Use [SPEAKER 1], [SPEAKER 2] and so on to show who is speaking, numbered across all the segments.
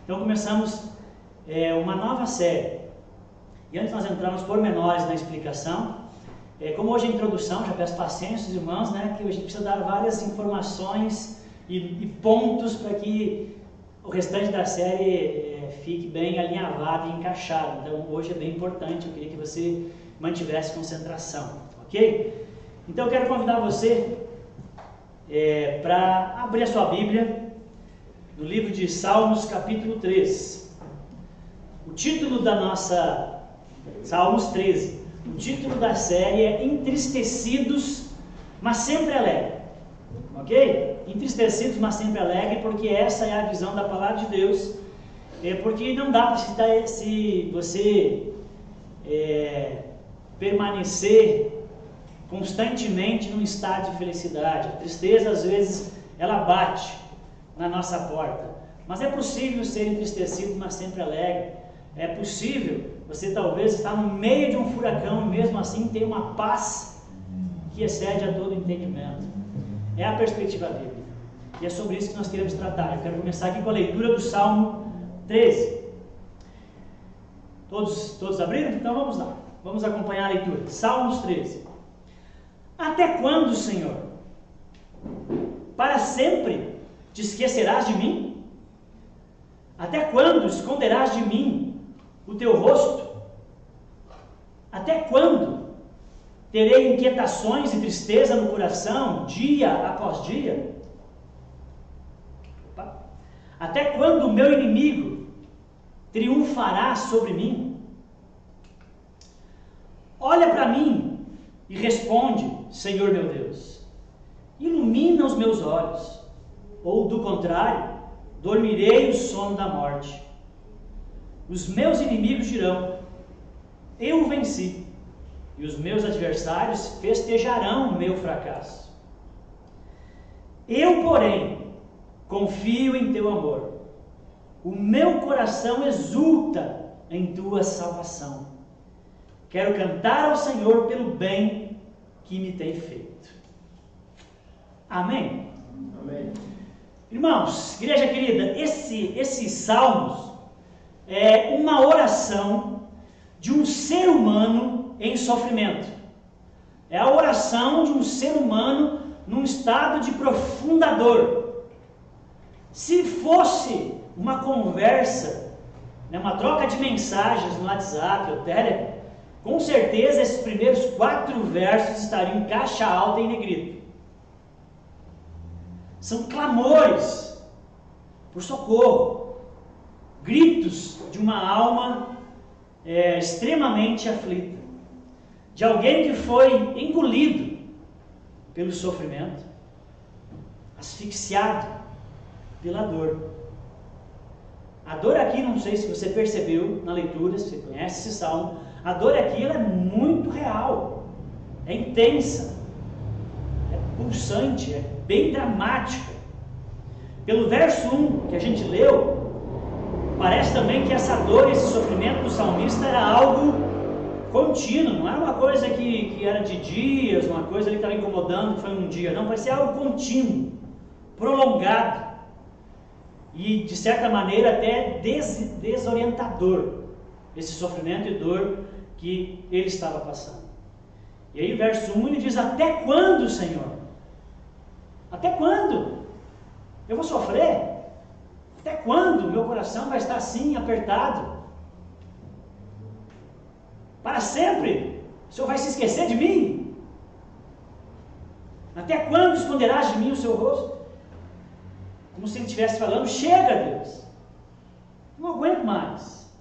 [SPEAKER 1] Então começamos uma nova série. E antes nós entramos pormenores na explicação, como hoje é a introdução, já peço paciência aos irmãos, que hoje a gente precisa dar várias informações e pontos para que o restante da série fique bem alinhavado e encaixado. Então hoje é bem importante, eu queria que você mantivesse concentração, ok? Então eu quero convidar você para abrir a sua Bíblia no livro de Salmos, capítulo 3. O título da nossa... Salmos 13. O título da série é Entristecidos, mas sempre alegre. Ok? Entristecidos, mas sempre alegre, porque essa é a visão da palavra de Deus. Porque não dá para se você permanecer constantemente num estado de felicidade. A tristeza, às vezes, ela bate na nossa porta. Mas é possível ser entristecido, mas sempre alegre. É possível você talvez estar no meio de um furacão e mesmo assim ter uma paz que excede a todo entendimento. É a perspectiva bíblica. E é sobre isso que nós queremos tratar. Eu quero começar aqui com a leitura do Salmo 13. Todos abriram? Então vamos lá. Vamos acompanhar a leitura. Salmos 13. Até quando, Senhor? Para sempre te esquecerás de mim? Até quando esconderás de mim o teu rosto? Até quando terei inquietações e tristeza no coração, dia após dia? Até quando o meu inimigo triunfará sobre mim? Olha para mim e responde, Senhor meu Deus. Ilumina os meus olhos, ou do contrário, dormirei o sono da morte. Os meus inimigos dirão, eu o venci, e os meus adversários festejarão o meu fracasso. Eu, porém, confio em teu amor. O meu coração exulta em tua salvação. Quero cantar ao Senhor pelo bem que me tem feito. Amém?
[SPEAKER 2] Amém.
[SPEAKER 1] Irmãos, igreja querida, esses salmos é uma oração de um ser humano em sofrimento. É a oração de um ser humano num estado de profunda dor. Se fosse uma conversa, uma troca de mensagens no WhatsApp ou Telegram, com certeza esses primeiros 4 versos estariam em caixa alta e em negrito. São clamores por socorro, gritos de uma alma extremamente aflita, de alguém que foi engolido pelo sofrimento, asfixiado pela dor. A dor aqui, não sei se você percebeu na leitura, se você conhece esse salmo, a dor aqui ela é muito real, é intensa, é pulsante, é bem dramática. Pelo verso 1 que a gente leu, parece também que essa dor, esse sofrimento do salmista era algo contínuo, não era uma coisa que era de dias, uma coisa que estava incomodando, que foi um dia, não, parecia algo contínuo, prolongado e de certa maneira até desorientador, esse sofrimento e dor que ele estava passando. E aí o verso 1 ele diz, até quando, Senhor? Até quando? Eu vou sofrer? Até quando meu coração vai estar assim, apertado? Para sempre? O Senhor vai se esquecer de mim? Até quando esconderás de mim o seu rosto? Como se ele estivesse falando, chega, Deus. Não aguento mais.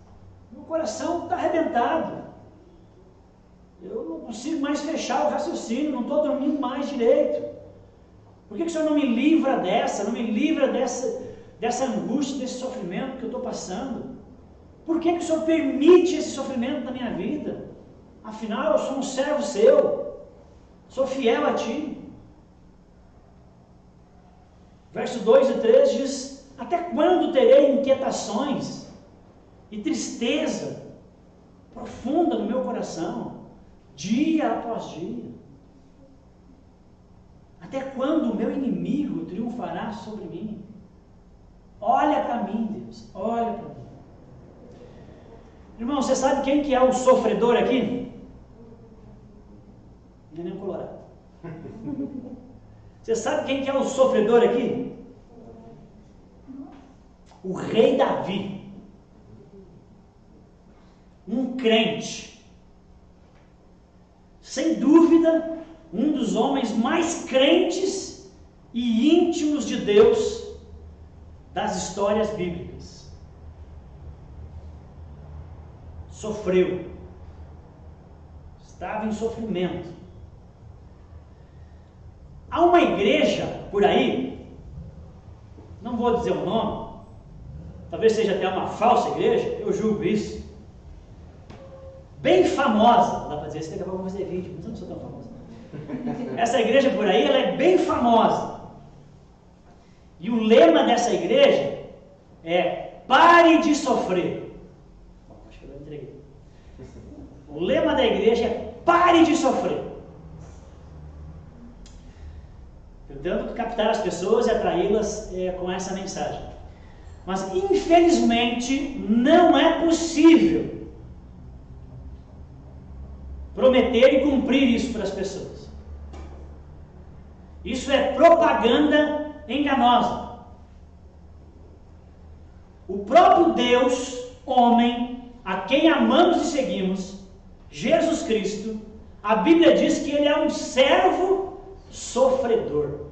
[SPEAKER 1] Meu coração está arrebentado. Eu não consigo mais fechar o raciocínio, não estou dormindo mais direito. Por que o Senhor não me livra dessa, não me livra dessa angústia, desse sofrimento que eu estou passando? Por que o Senhor permite esse sofrimento na minha vida? Afinal, eu sou um servo seu, sou fiel a Ti. Verso 2 e 3 diz, até quando terei inquietações e tristeza profunda no meu coração, dia após dia? Até quando o meu inimigo triunfará sobre mim? Olha para mim, Deus, olha para Irmão, você sabe quem que é o sofredor aqui? Não é nem um colorado. Você sabe quem que é o sofredor aqui? O rei Davi. Um crente. Sem dúvida, um dos homens mais crentes e íntimos de Deus das histórias bíblicas. Sofreu. Estava em sofrimento. Há uma igreja por aí, não vou dizer o nome, talvez seja até uma falsa igreja, eu julgo isso, bem famosa, dá para dizer, você daqui a pouco eu vou fazer vídeo, mas eu não sou tão famosa. Essa igreja por aí, ela é bem famosa, e o lema dessa igreja é: pare de sofrer. Bom, acho que eu entreguei. O lema da igreja é: pare de sofrer. Tentando captar as pessoas e atraí-las com essa mensagem. Mas, infelizmente, não é possível prometer e cumprir isso para as pessoas. Isso é propaganda enganosa. O próprio Deus, homem, a quem amamos e seguimos, Jesus Cristo, a Bíblia diz que ele é um servo sofredor.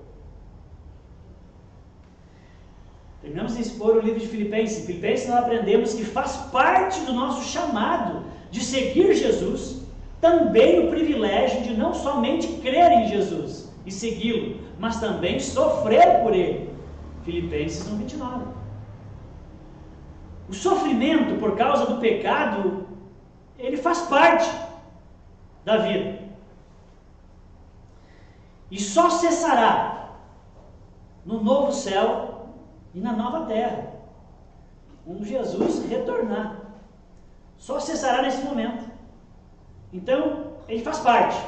[SPEAKER 1] Terminamos de expor o livro de Filipenses. Em Filipenses nós aprendemos que faz parte do nosso chamado de seguir Jesus também o privilégio de não somente crer em Jesus e segui-lo, mas também sofrer por ele. Filipenses 1:29. O sofrimento por causa do pecado, ele faz parte da vida. E só cessará no novo céu e na nova terra, quando Jesus retornar. Só cessará nesse momento. Então, ele faz parte,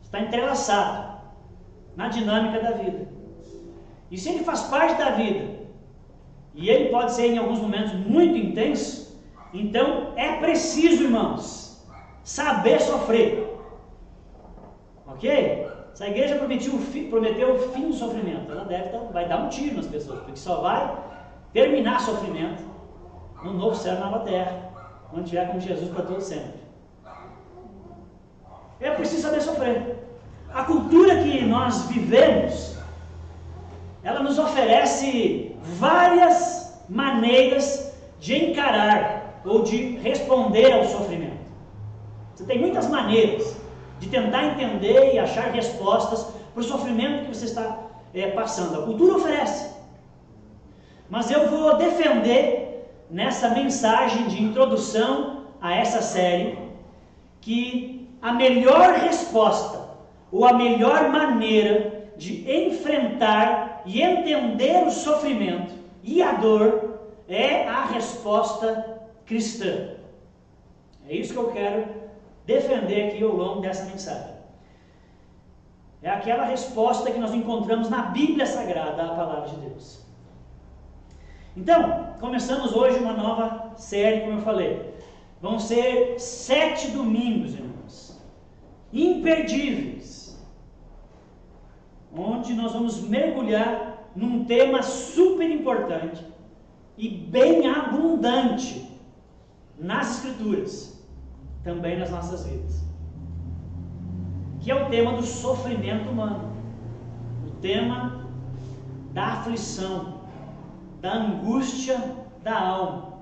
[SPEAKER 1] está entrelaçado na dinâmica da vida. E se ele faz parte da vida, e ele pode ser em alguns momentos muito intenso, então é preciso, irmãos, saber sofrer. Ok? Se a igreja prometeu o fim do sofrimento, ela vai dar um tiro nas pessoas, porque só vai terminar sofrimento no novo céu e nova terra, quando estiver com Jesus para todo sempre. É preciso saber sofrer. A cultura que nós vivemos, ela nos oferece várias maneiras de encarar ou de responder ao sofrimento. Você tem muitas maneiras de tentar entender e achar respostas para o sofrimento que você está passando. A cultura oferece. Mas eu vou defender nessa mensagem de introdução a essa série que a melhor resposta ou a melhor maneira de enfrentar e entender o sofrimento e a dor é a resposta cristã. É isso que eu quero defender aqui ao longo dessa mensagem. É aquela resposta que nós encontramos na Bíblia Sagrada, a Palavra de Deus. Então, começamos hoje uma nova série, como eu falei. Vão ser 7 domingos, irmãos, imperdíveis, onde nós vamos mergulhar num tema super importante e bem abundante nas Escrituras, também nas nossas vidas, que é o tema do sofrimento humano, o tema da aflição, da angústia da alma.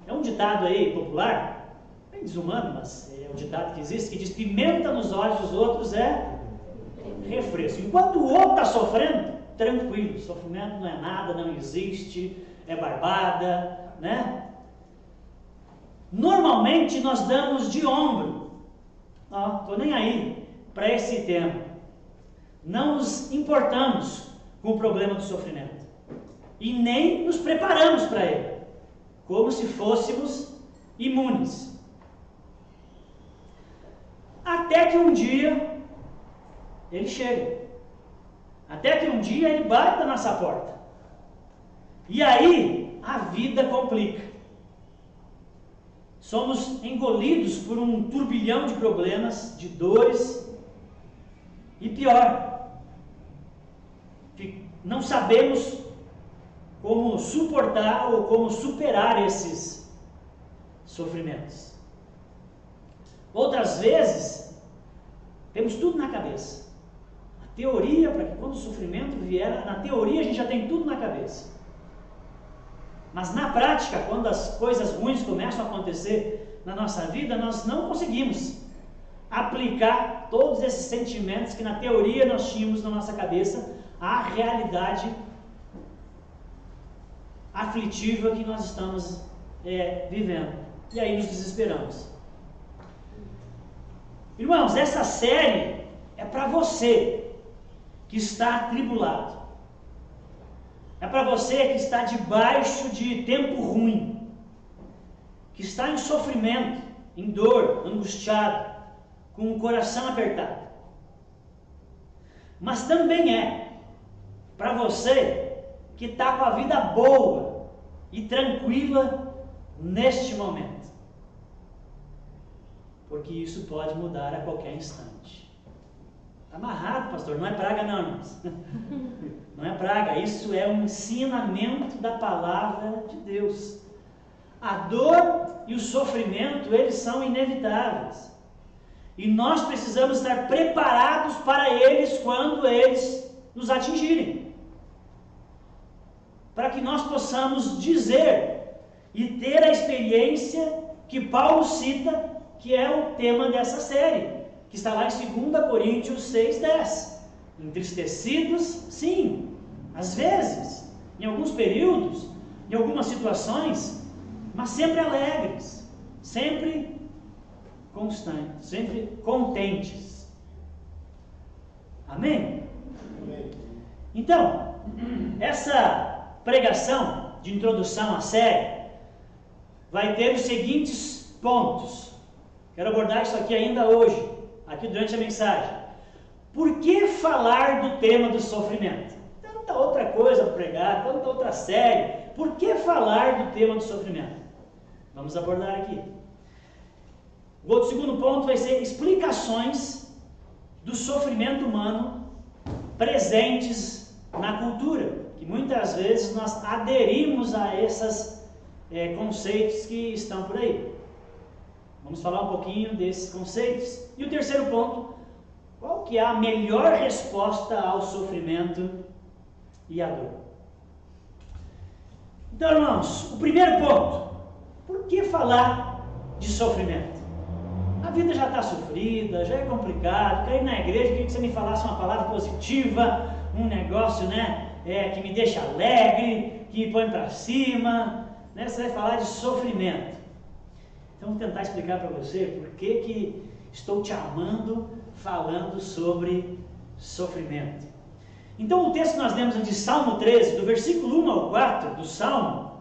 [SPEAKER 1] É um ditado aí popular, bem desumano, mas é um ditado que existe, que diz: pimenta nos olhos dos outros é refresco. Enquanto o outro está sofrendo, tranquilo, sofrimento não é nada, não existe, é barbada, né? Normalmente nós damos de ombro, estou nem aí para esse tema, não nos importamos com o problema do sofrimento e nem nos preparamos para ele, como se fôssemos imunes, até que um dia ele chega, até que um dia ele bate na nossa porta, e aí a vida complica. somos engolidos por um turbilhão de problemas, de dores, e pior, não sabemos como suportar ou como superar esses sofrimentos. Outras vezes, temos tudo na cabeça. A teoria, para que quando o sofrimento vier, na teoria a gente já tem tudo na cabeça. Mas na prática, quando as coisas ruins começam a acontecer na nossa vida, nós não conseguimos aplicar todos esses sentimentos que na teoria nós tínhamos na nossa cabeça à realidade aflitiva que nós estamos vivendo. E aí nos desesperamos. Irmãos, essa série é para você que está atribulado. É para você que está debaixo de tempo ruim, que está em sofrimento, em dor, angustiado, com o coração apertado. Mas também é para você que está com a vida boa e tranquila neste momento. Porque isso pode mudar a qualquer instante. Está amarrado, pastor, não é praga não, irmãos. Não é praga, isso é um ensinamento da palavra de Deus. A dor e o sofrimento, eles são inevitáveis. E nós precisamos estar preparados para eles quando eles nos atingirem. Para que nós possamos dizer e ter a experiência que Paulo cita, que é o tema dessa série, que está lá em 2 Coríntios 6:10. Entristecidos, sim, às vezes, em alguns períodos, em algumas situações, mas sempre alegres, sempre constantes, sempre contentes. Amém? Amém. Então, essa pregação de introdução à série vai ter os seguintes pontos. Quero abordar isso aqui ainda hoje, aqui durante a mensagem. Por que falar do tema do sofrimento? Tanta outra coisa para pregar, tanta outra série. Por que falar do tema do sofrimento? Vamos abordar aqui. O outro segundo ponto vai ser explicações do sofrimento humano presentes na cultura, que muitas vezes nós aderimos a esses conceitos que estão por aí. Vamos falar um pouquinho desses conceitos. E o terceiro ponto, qual que é a melhor resposta ao sofrimento e à dor? Então, irmãos, o primeiro ponto, por que falar de sofrimento? A vida já está sofrida, já é complicado. Quero ir na igreja, queria que você me falasse uma palavra positiva, um negócio, que me deixa alegre, que me põe para cima, Você vai falar de sofrimento. Então, vou tentar explicar para você por que estou te amando falando sobre sofrimento. Então, o texto que nós lemos de Salmo 13, do versículo 1 ao 4 do Salmo,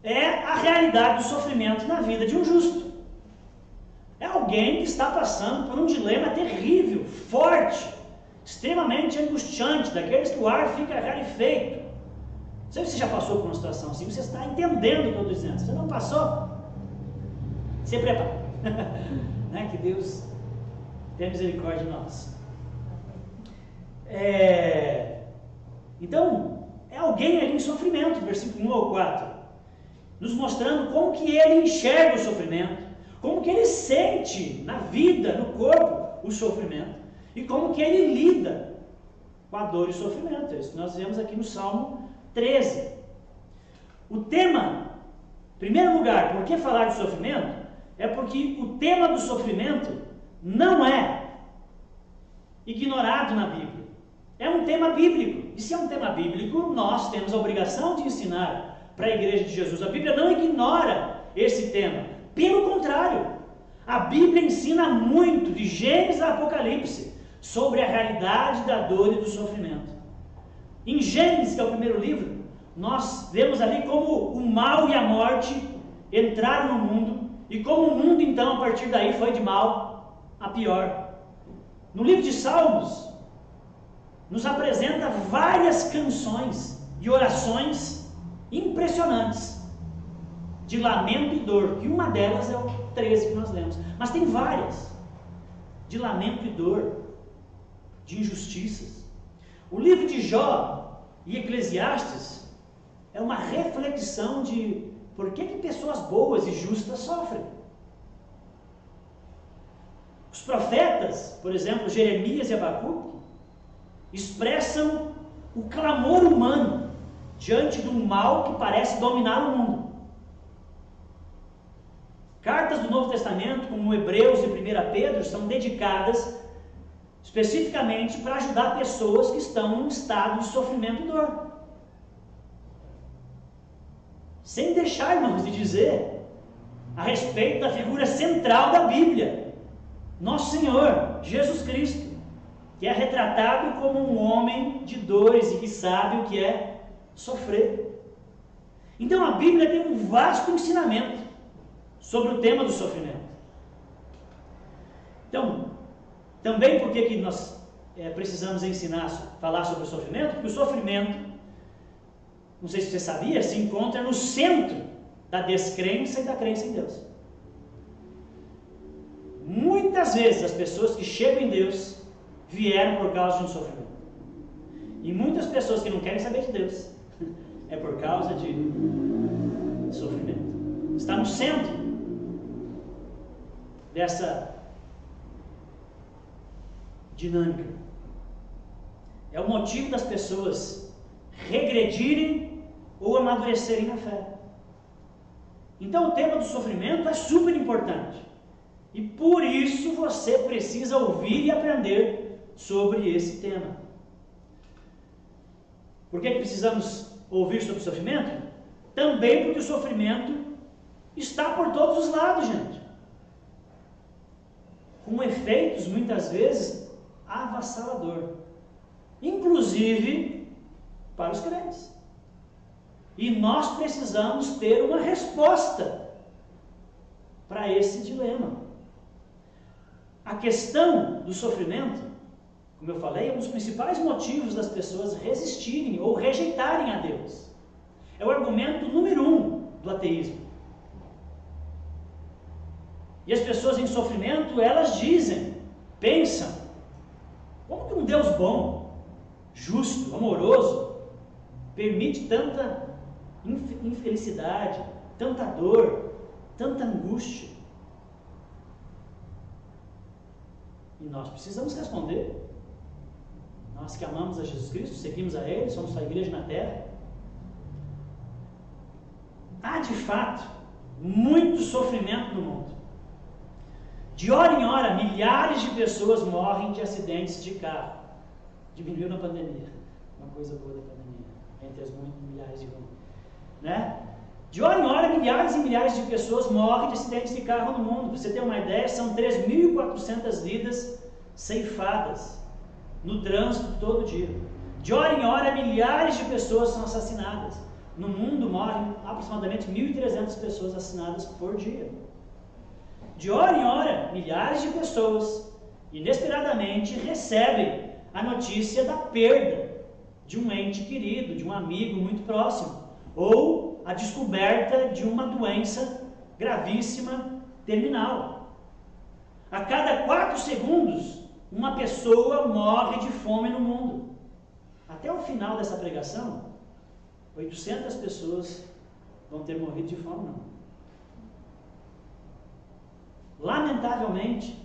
[SPEAKER 1] é a realidade do sofrimento na vida de um justo. É alguém que está passando por um dilema terrível, forte, extremamente angustiante, daqueles que o ar fica rarefeito. Não sei se você já passou por uma situação assim, você está entendendo o que eu estou dizendo. Se você não passou, se prepara. Que Deus tenha misericórdia de nós. Então, é alguém ali em sofrimento, versículo 1 ao 4, nos mostrando como que ele enxerga o sofrimento, como que ele sente na vida, no corpo, o sofrimento, e como que ele lida com a dor e o sofrimento. É isso que nós vemos aqui no Salmo 13. O tema, em primeiro lugar, por que falar de sofrimento? É porque o tema do sofrimento não é ignorado na Bíblia. É um tema bíblico. E se é um tema bíblico, nós temos a obrigação de ensinar para a Igreja de Jesus. A Bíblia não ignora esse tema. Pelo contrário, a Bíblia ensina muito, de Gênesis a Apocalipse, sobre a realidade da dor e do sofrimento. Em Gênesis, que é o primeiro livro, nós vemos ali como o mal e a morte entraram no mundo, e como o mundo então a partir daí foi de mal a pior. No livro de Salmos nos apresenta várias canções e orações impressionantes, de lamento e dor, e uma delas é o 13 que nós lemos, mas tem várias, de lamento e dor, de injustiças. O livro de Jó e Eclesiastes é uma reflexão de por que pessoas boas e justas sofrem. Os profetas, por exemplo, Jeremias e Abacuque, expressam o clamor humano diante de um mal que parece dominar o mundo. Cartas do Novo Testamento, como Hebreus e 1 Pedro, são dedicadas especificamente para ajudar pessoas que estão em estado de sofrimento e dor. Sem deixar, irmãos, de dizer a respeito da figura central da Bíblia, Nosso Senhor, Jesus Cristo, que é retratado como um homem de dores e que sabe o que é sofrer. Então a Bíblia tem um vasto ensinamento sobre o tema do sofrimento. Então, também por que nós precisamos falar sobre o sofrimento? Porque o sofrimento, não sei se você sabia, se encontra no centro da descrença e da crença em Deus. Muitas vezes as pessoas que chegam em Deus vieram por causa de um sofrimento. E muitas pessoas que não querem saber de Deus é por causa de sofrimento. Está no centro dessa dinâmica. É o motivo das pessoas regredirem ou amadurecerem na fé. Então o tema do sofrimento é super importante. E por isso você precisa ouvir e aprender sobre esse tema. Por que precisamos ouvir sobre o sofrimento? Também porque o sofrimento está por todos os lados, gente. Com efeitos, muitas vezes, avassalador. Inclusive para os crentes. E nós precisamos ter uma resposta para esse dilema. A questão do sofrimento, como eu falei, é um dos principais motivos das pessoas resistirem ou rejeitarem a Deus. É o argumento número 1 do ateísmo. E as pessoas em sofrimento, elas dizem, pensam, como que um Deus bom, justo, amoroso, permite tanta infelicidade, tanta dor, tanta angústia? E nós precisamos responder. Nós que amamos a Jesus Cristo, seguimos a Ele, somos a igreja na terra. Há de fato muito sofrimento no mundo. De hora em hora, milhares de pessoas morrem de acidentes de carro. Diminuiu na pandemia. Uma coisa boa da pandemia, entre as milhares de ruins, né? De hora em hora, milhares e milhares de pessoas morrem de acidentes de carro no mundo. Para você ter uma ideia, são 3.400 vidas ceifadas no trânsito todo dia. De hora em hora, milhares de pessoas são assassinadas. No mundo morrem aproximadamente 1.300 pessoas assassinadas por dia. De hora em hora, milhares de pessoas, inesperadamente, recebem a notícia da perda de um ente querido, de um amigo muito próximo, ou a descoberta de uma doença gravíssima, terminal. A cada 4 segundos, uma pessoa morre de fome no mundo. Até o final dessa pregação, 800 pessoas vão ter morrido de fome, não. Lamentavelmente,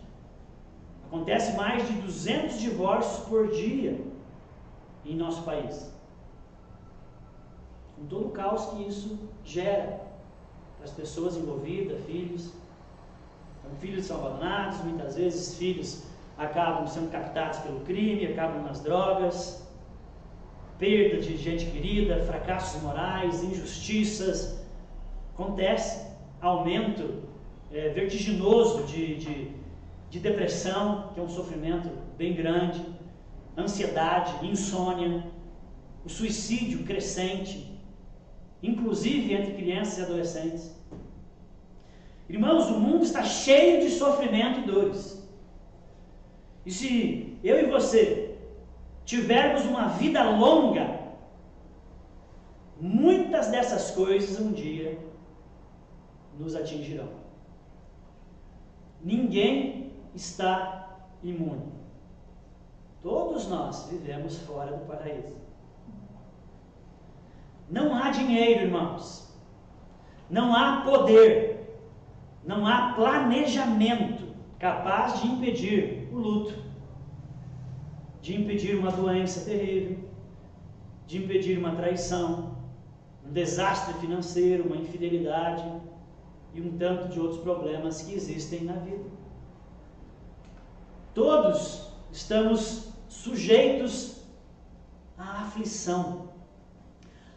[SPEAKER 1] acontece mais de 200 divórcios por dia em nosso país. Com todo o caos que isso gera para as pessoas envolvidas, filhos. Então, filhos são abandonados, muitas vezes filhos acabam sendo captados pelo crime, acabam nas drogas, perda de gente querida, fracassos morais, injustiças. Acontece aumento vertiginoso de depressão, que é um sofrimento bem grande, ansiedade, insônia, o suicídio crescente, inclusive entre crianças e adolescentes. Irmãos, o mundo está cheio de sofrimento e dores. E se eu e você tivermos uma vida longa, muitas dessas coisas um dia nos atingirão. Ninguém está imune. Todos nós vivemos fora do paraíso. Não há dinheiro, irmãos. Não há poder. Não há planejamento capaz de impedir o luto, de impedir uma doença terrível, de impedir uma traição, um desastre financeiro, uma infidelidade e um tanto de outros problemas que existem na vida. Todos estamos sujeitos à aflição.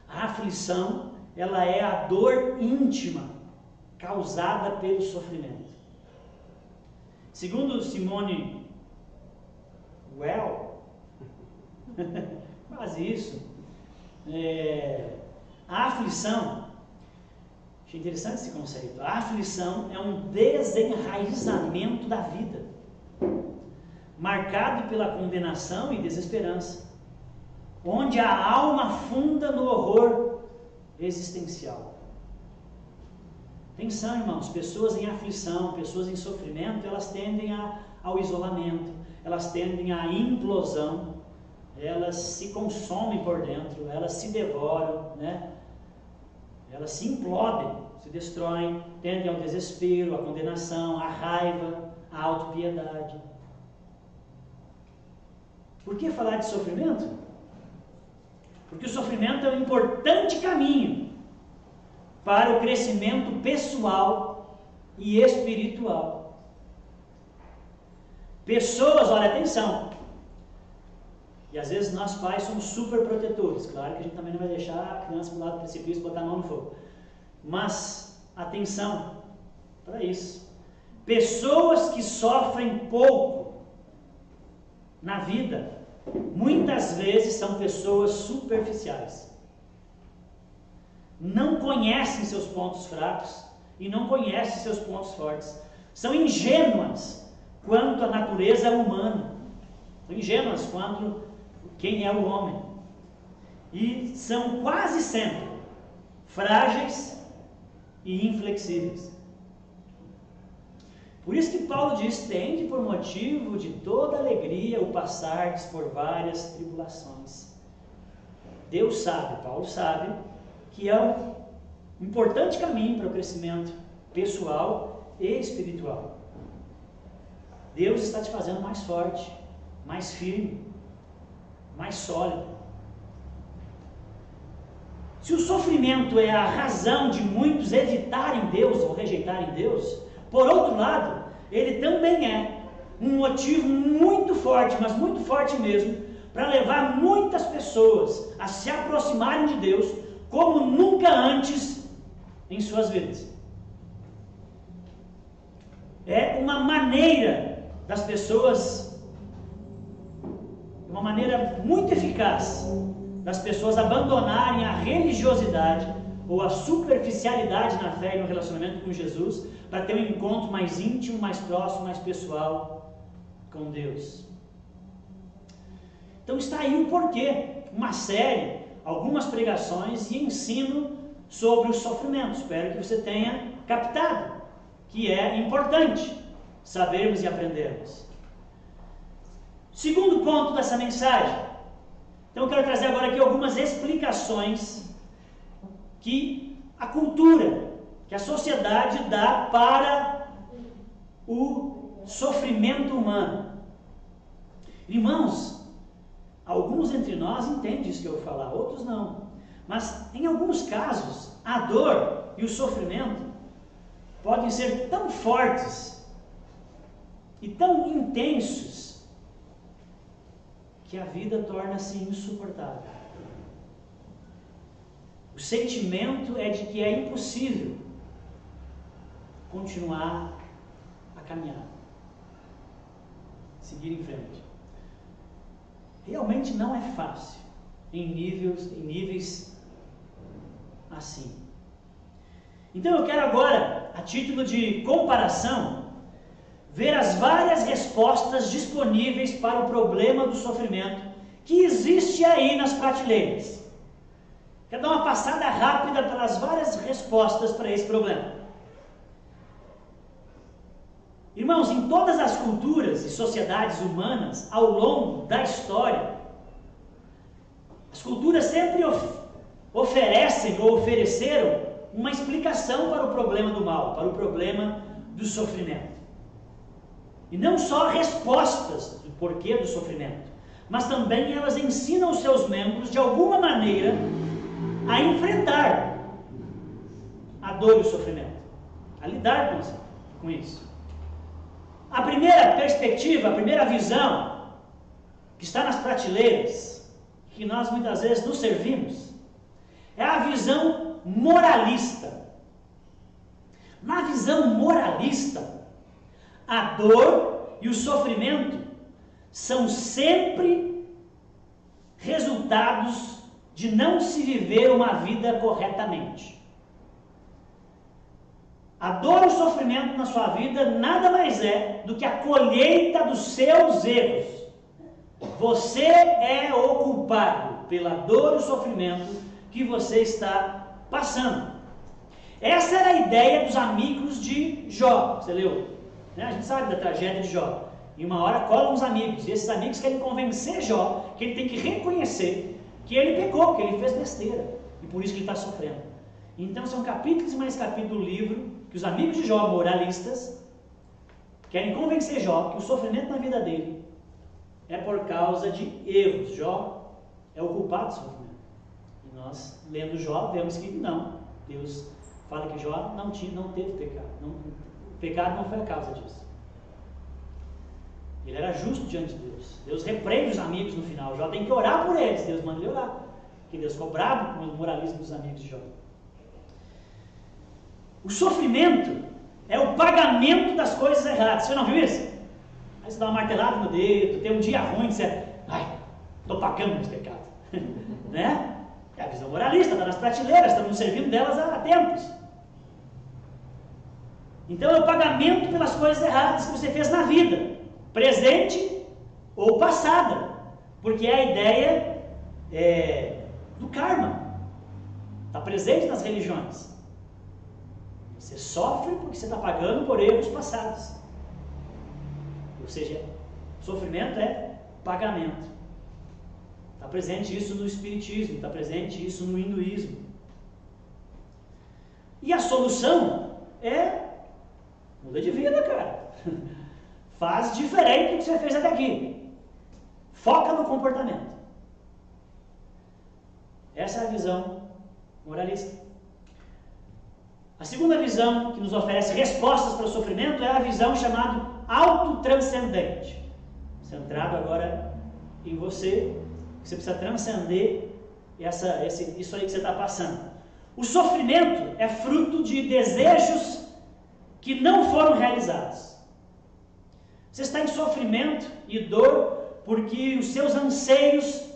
[SPEAKER 1] A aflição, ela é a dor íntima causada pelo sofrimento. Segundo Simone Weil, quase isso, a aflição, achei interessante esse conceito, a aflição é um desenraizamento da vida, marcado pela condenação e desesperança, onde a alma afunda no horror existencial. Atenção, irmãos, pessoas em aflição, pessoas em sofrimento, elas tendem ao isolamento, elas tendem à implosão, elas se consomem por dentro, elas se devoram, né? Elas se implodem, se destroem, tendem ao desespero, à condenação, à raiva, à autopiedade. Por que falar de sofrimento? Porque o sofrimento é um importante caminho para o crescimento pessoal e espiritual. Pessoas, olha, atenção, e às vezes nós pais somos super protetores, claro que a gente também não vai deixar a criança pular do precipício e botar a mão no fogo, mas atenção para isso. Pessoas que sofrem pouco na vida, muitas vezes são pessoas superficiais. Não conhecem seus pontos fracos e não conhecem seus pontos fortes. São ingênuas quanto à natureza humana. São ingênuas quanto quem é o homem. E são quase sempre frágeis e inflexíveis. Por isso que Paulo diz: tende por motivo de toda alegria o passardes por várias tribulações. Deus sabe, Paulo sabe, que é um importante caminho para o crescimento pessoal e espiritual. Deus está te fazendo mais forte, mais firme, mais sólido. Se o sofrimento é a razão de muitos evitarem Deus ou rejeitarem Deus, por outro lado, ele também é um motivo muito forte, mas muito forte mesmo, para levar muitas pessoas a se aproximarem de Deus como nunca antes em suas vidas. É uma maneira das pessoas, uma maneira muito eficaz das pessoas abandonarem a religiosidade ou a superficialidade na fé e no relacionamento com Jesus para ter um encontro mais íntimo, mais próximo, mais pessoal com Deus. Então está aí o porquê, uma série, algumas pregações e ensino sobre o sofrimento. Espero que você tenha captado que é importante sabermos e aprendermos. Segundo ponto dessa mensagem, então eu quero trazer agora aqui algumas explicações que a cultura, que a sociedade dá para o sofrimento humano. Irmãos, alguns entre nós entendem isso que eu vou falar, outros não. Mas em alguns casos, a dor e o sofrimento podem ser tão fortes e tão intensos que a vida torna-se insuportável. O sentimento é de que é impossível continuar a caminhar, seguir em frente. Realmente não é fácil em níveis assim. Então eu quero agora, a título de comparação, ver as várias respostas disponíveis para o problema do sofrimento que existe aí nas prateleiras. Quero dar uma passada rápida pelas várias respostas para esse problema. Irmãos, em todas as culturas e sociedades humanas, ao longo da história, as culturas sempre oferecem ou ofereceram uma explicação para o problema do mal, para o problema do sofrimento. E não só respostas do porquê do sofrimento, mas também elas ensinam os seus membros, de alguma maneira, a enfrentar a dor e o sofrimento, a lidar com isso. A primeira perspectiva, a primeira visão que está nas prateleiras, que nós muitas vezes nos servimos, é a visão moralista. Na visão moralista, a dor e o sofrimento são sempre resultados de não se viver uma vida corretamente. A dor e o sofrimento na sua vida nada mais é do que a colheita dos seus erros. Você é o culpado pela dor e o sofrimento que você está passando. Essa era a ideia dos amigos de Jó. Você leu? A gente sabe da tragédia de Jó. E uma hora colam os amigos, e esses amigos querem convencer Jó que ele tem que reconhecer que ele pecou, que ele fez besteira, e por isso que ele está sofrendo. Então são capítulos e mais capítulos do livro que os amigos de Jó, moralistas, querem convencer Jó que o sofrimento na vida dele é por causa de erros. Jó é o culpado do sofrimento. E nós, lendo Jó, vemos que não. Deus fala que Jó não teve pecado. O pecado não foi a causa disso. Ele era justo diante de Deus. Deus repreende os amigos no final. Jó tem que orar por eles. Deus manda ele orar. Porque Deus ficou bravo com o moralismo dos amigos de Jó. O sofrimento é o pagamento das coisas erradas. Você não viu isso? Aí você dá uma martelada no dedo, tem um dia ruim, você... estou pagando meus pecados. Né? É a visão moralista, está nas prateleiras, estamos servindo delas há tempos. Então é o pagamento pelas coisas erradas que você fez na vida, presente ou passada, porque é a ideia do karma, está presente nas religiões. Você sofre porque você está pagando por erros passados. Ou seja, sofrimento é pagamento. Está presente isso no espiritismo, está presente isso no hinduísmo. E a solução é muda de vida, cara. Faz diferente do que você fez até aqui. Foca no comportamento. Essa é a visão moralista. A segunda visão que nos oferece respostas para o sofrimento é a visão chamada autotranscendente. Centrado agora em você, você precisa transcender isso aí que você está passando. O sofrimento é fruto de desejos que não foram realizados. Você está em sofrimento e dor porque os seus anseios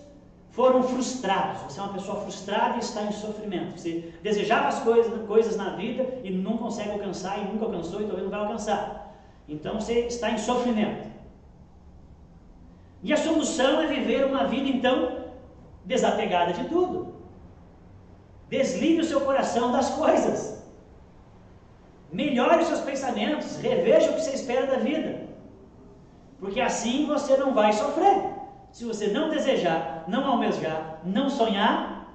[SPEAKER 1] foram frustrados. Você é uma pessoa frustrada e está em sofrimento. Você desejava as coisas na vida e não consegue alcançar, e nunca alcançou e talvez não vai alcançar. Então você está em sofrimento. E a solução é viver uma vida, então, desapegada de tudo. Desligue o seu coração das coisas. Melhore os seus pensamentos. Reveja o que você espera da vida. Porque assim você não vai sofrer. Se você não desejar, não almejar, não sonhar,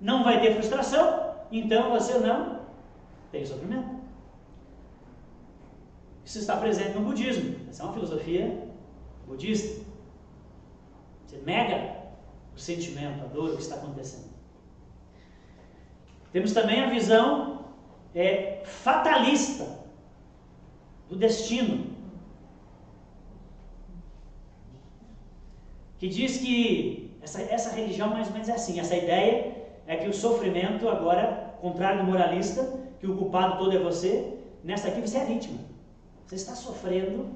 [SPEAKER 1] não vai ter frustração, então você não tem sofrimento. Isso está presente no budismo. Essa é uma filosofia budista. Você nega o sentimento, a dor, o que está acontecendo. Temos também a visão fatalista do destino, que diz que essa religião mais ou menos é assim. Essa ideia é que o sofrimento agora, contrário do moralista, que o culpado todo é você, nessa aqui você é vítima. Você está sofrendo,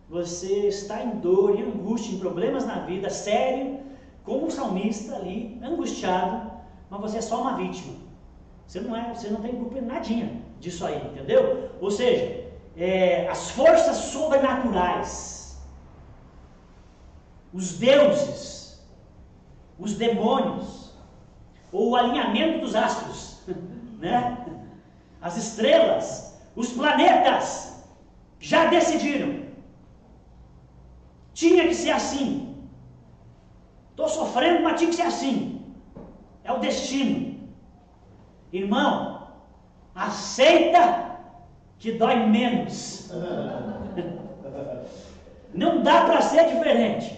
[SPEAKER 1] você está em dor, em angústia, em problemas na vida, sério, como um salmista ali, angustiado, mas você é só uma vítima. Você não tem culpa em nadinha disso aí, entendeu? Ou seja, as forças sobrenaturais, os deuses, os demônios, ou o alinhamento dos astros, né? As estrelas, os planetas, já decidiram. Tinha que ser assim. Estou sofrendo, mas tinha que ser assim. É o destino. Irmão, aceita que dói menos. Não dá para ser diferente.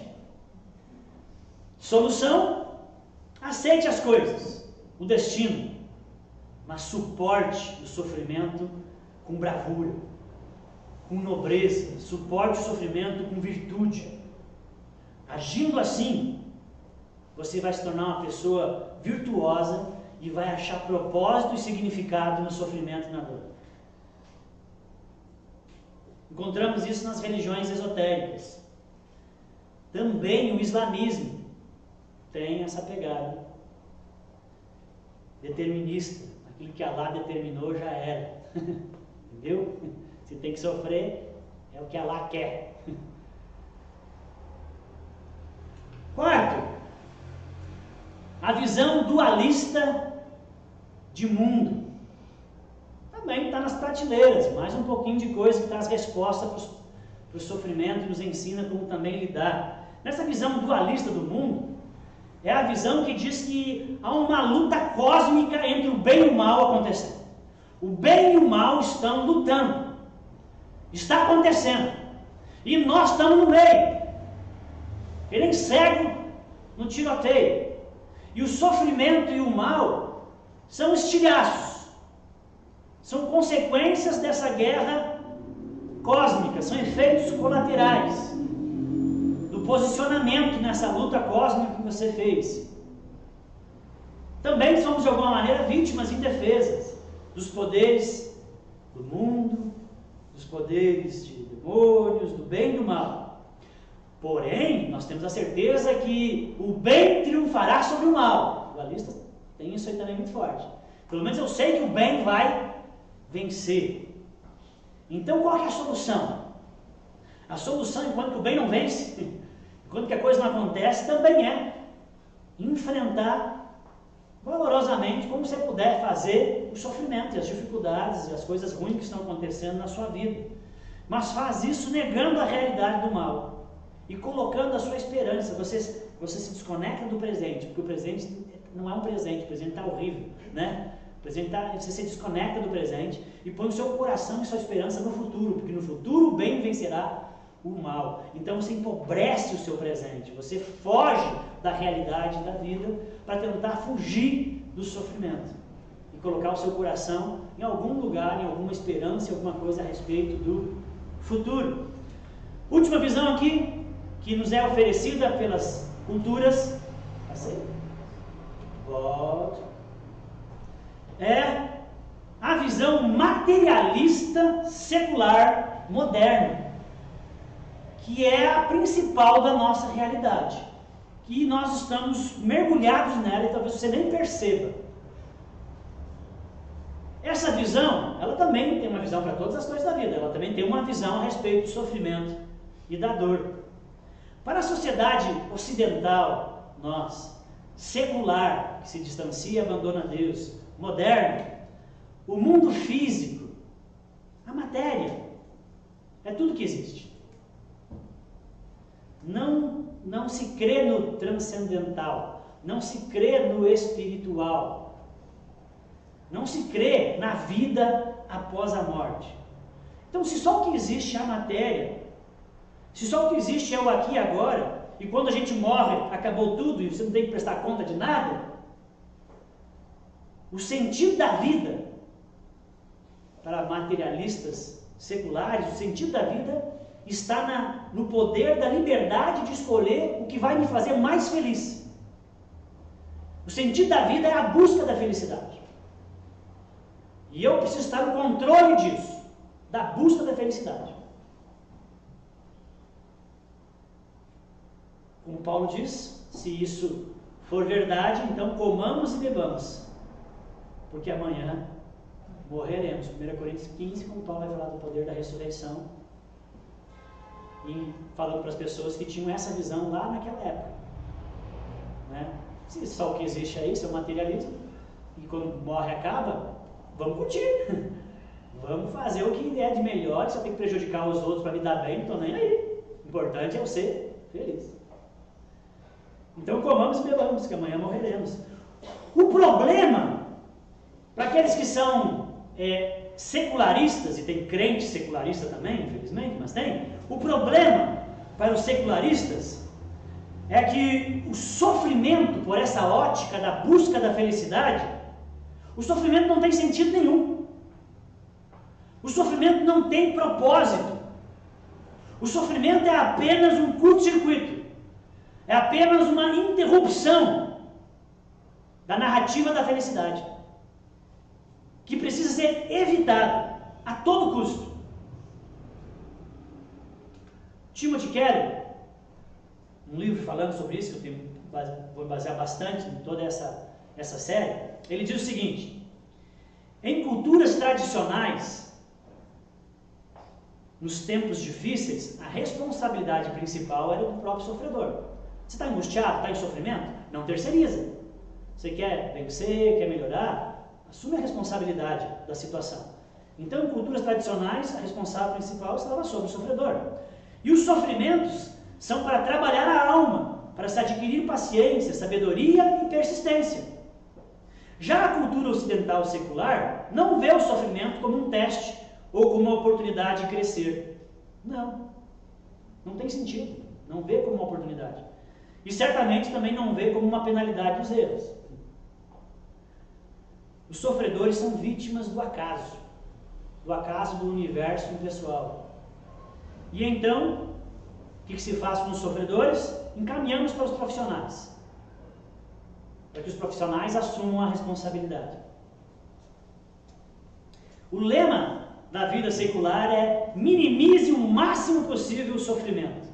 [SPEAKER 1] Solução: aceite as coisas, o destino, mas suporte o sofrimento com bravura, com nobreza, suporte o sofrimento com virtude. Agindo assim, você vai se tornar uma pessoa virtuosa e vai achar propósito e significado no sofrimento e na dor. Encontramos isso nas religiões esotéricas. Também o islamismo tem essa pegada determinista. Aquilo que Allah determinou já era. Entendeu? Se tem que sofrer, é o que Allah quer. Quarto, a visão dualista de mundo. Também está nas prateleiras, mais um pouquinho de coisa que traz resposta para o sofrimento e nos ensina como também lidar. Nessa visão dualista do mundo, é a visão que diz que há uma luta cósmica entre o bem e o mal acontecendo. O bem e o mal estão lutando. Está acontecendo. E nós estamos no meio. Ele é cego no tiroteio. E o sofrimento e o mal são estilhaços. São consequências dessa guerra cósmica. São efeitos colaterais do posicionamento nessa luta cósmica que você fez. Também somos de alguma maneira vítimas indefesas dos poderes do mundo, dos poderes de demônios, do bem e do mal. Porém, nós temos a certeza que o bem triunfará sobre o mal. O dualista tem isso aí também muito forte. Pelo menos eu sei que o bem vai vencer. Então qual é a solução? A solução, enquanto o bem não vence, enquanto que a coisa não acontece, também é enfrentar valorosamente como você puder fazer o sofrimento, as dificuldades e as coisas ruins que estão acontecendo na sua vida. Mas faz isso negando a realidade do mal e colocando a sua esperança. Você se desconecta do presente, porque o presente não é um presente, o presente está horrível, né? O presente você se desconecta do presente e põe o seu coração e sua esperança no futuro, porque no futuro o bem vencerá o mal. Então você empobrece o seu presente, você foge da realidade da vida para tentar fugir do sofrimento e colocar o seu coração em algum lugar, em alguma esperança, em alguma coisa a respeito do futuro. Última visão aqui, que nos é oferecida pelas culturas, é a visão materialista secular moderna, que é a principal da nossa realidade, que nós estamos mergulhados nela e talvez você nem perceba. Essa visão, ela também tem uma visão para todas as coisas da vida, ela também tem uma visão a respeito do sofrimento e da dor. Para a sociedade ocidental, nós, secular, que se distancia e abandona Deus, moderno, o mundo físico, a matéria, é tudo que existe. Não se crê no transcendental, não se crê no espiritual, não se crê na vida após a morte. Então, se só o que existe é a matéria, se só o que existe é o aqui e agora, e quando a gente morre, acabou tudo e você não tem que prestar conta de nada, o sentido da vida, para materialistas seculares, o sentido da vida está no poder da liberdade de escolher o que vai me fazer mais feliz. O sentido da vida é a busca da felicidade. E eu preciso estar no controle disso, da busca da felicidade. Como Paulo diz, se isso for verdade, então comamos e bebamos, porque amanhã morreremos. 1 Coríntios 15, como Paulo vai falar do poder da ressurreição, e falando para as pessoas que tinham essa visão lá naquela época, né? Se só o que existe é isso, é o materialismo, e quando morre acaba, vamos curtir, Vamos fazer o que é de melhor, se eu tenho que prejudicar os outros para me dar bem, não estou nem aí. O importante é eu ser feliz. Então comamos e bebamos, que amanhã morreremos. O problema, para aqueles que são secularistas, e tem crente secularista também, infelizmente, mas tem, o problema para os secularistas é que o sofrimento, por essa ótica da busca da felicidade, o sofrimento não tem sentido nenhum. O sofrimento não tem propósito. O sofrimento é apenas um curto-circuito. É apenas uma interrupção da narrativa da felicidade, que precisa ser evitada a todo custo. Timothy Keller, um livro falando sobre isso, que eu vou basear bastante em toda essa série, ele diz o seguinte: em culturas tradicionais, nos tempos difíceis, a responsabilidade principal era do próprio sofredor. Você está angustiado, está em sofrimento? Não terceiriza. Você quer vencer, quer melhorar? Assume a responsabilidade da situação. Então, em culturas tradicionais, a responsável principal estava sobre o sofredor. E os sofrimentos são para trabalhar a alma, para se adquirir paciência, sabedoria e persistência. Já a cultura ocidental secular não vê o sofrimento como um teste ou como uma oportunidade de crescer. Não tem sentido. Não vê como uma oportunidade. E certamente também não vê como uma penalidade dos erros. Os sofredores são vítimas do acaso do universo impessoal. E então, o que se faz com os sofredores? Encaminhamos para os profissionais, para que os profissionais assumam a responsabilidade. O lema da vida secular é: minimize o máximo possível o sofrimento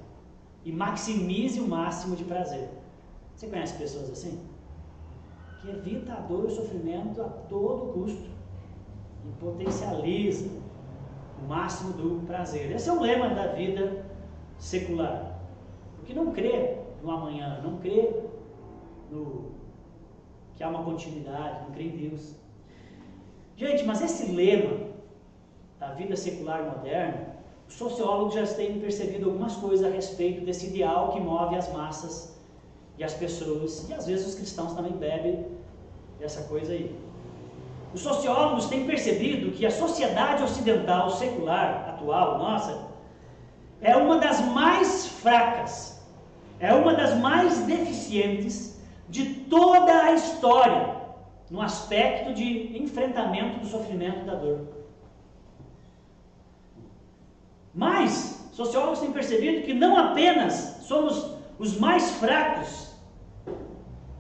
[SPEAKER 1] e maximize o máximo de prazer. Você conhece pessoas assim? Que evita a dor e o sofrimento a todo custo e potencializa o máximo do prazer. Esse é o lema da vida secular. Porque não crê no amanhã, não crê que há uma continuidade, não crê em Deus. Gente, mas esse lema da vida secular moderna, os sociólogos já têm percebido algumas coisas a respeito desse ideal que move as massas e as pessoas, e às vezes os cristãos também bebem dessa coisa aí. Os sociólogos têm percebido que a sociedade ocidental secular atual, nossa, é uma das mais fracas, é uma das mais deficientes de toda a história no aspecto de enfrentamento do sofrimento e da dor. Mas sociólogos têm percebido que não apenas somos os mais fracos,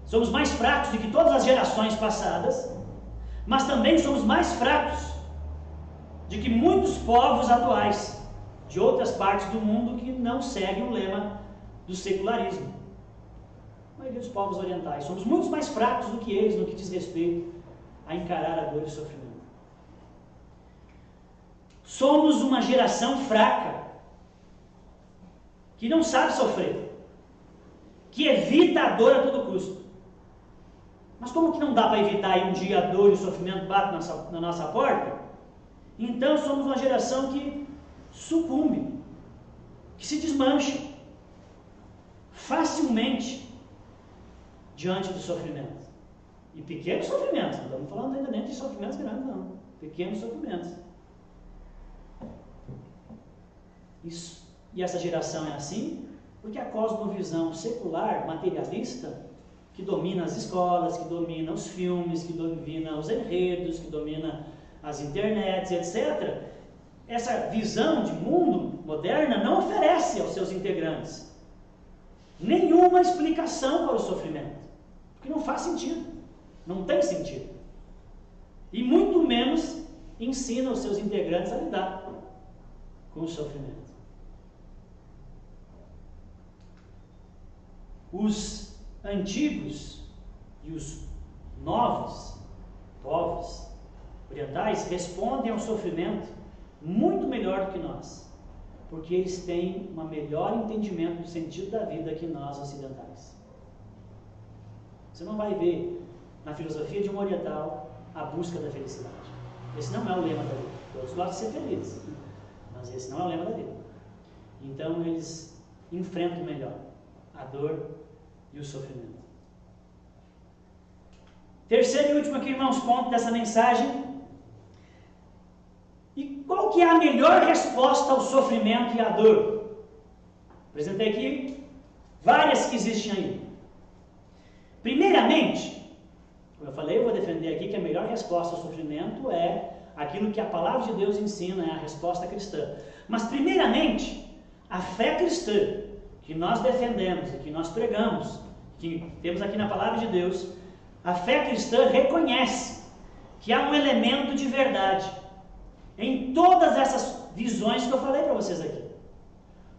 [SPEAKER 1] somos mais fracos do que todas as gerações passadas, mas também somos mais fracos de que muitos povos atuais de outras partes do mundo que não seguem o lema do secularismo. A maioria dos povos orientais, somos muito mais fracos do que eles no que diz respeito a encarar a dor e o sofrimento. Somos uma geração fraca, que não sabe sofrer, que evita a dor a todo custo. Mas como que não dá para evitar aí um dia a dor e o sofrimento batem na nossa porta? Então somos uma geração que sucumbe, que se desmancha facilmente diante do sofrimento. E pequenos sofrimentos, não estamos falando ainda nem de sofrimentos grandes, não. Pequenos sofrimentos. Isso. E essa geração é assim porque a cosmovisão secular, materialista, que domina as escolas, que domina os filmes, que domina os enredos, que domina as internets, etc., essa visão de mundo moderna não oferece aos seus integrantes nenhuma explicação para o sofrimento, porque não faz sentido, não tem sentido, e muito menos ensina os seus integrantes a lidar com o sofrimento. Os antigos e os novos povos orientais respondem ao sofrimento muito melhor do que nós, porque eles têm um melhor entendimento do sentido da vida que nós ocidentais. Você não vai ver na filosofia de um oriental a busca da felicidade. Esse não é o lema da vida. Todos gostam de ser felizes, mas esse não é o lema da vida. Então eles enfrentam melhor a dor e o sofrimento. Terceiro e último aqui, irmãos, ponto dessa mensagem. E qual que é a melhor resposta ao sofrimento e à dor? Apresentei aqui várias que existem aí. Primeiramente, como eu falei, eu vou defender aqui que a melhor resposta ao sofrimento é aquilo que a palavra de Deus ensina, é a resposta cristã. Mas primeiramente, a fé cristã que nós defendemos e que nós pregamos, que temos aqui na palavra de Deus, a fé cristã reconhece que há um elemento de verdade em todas essas visões que eu falei para vocês aqui.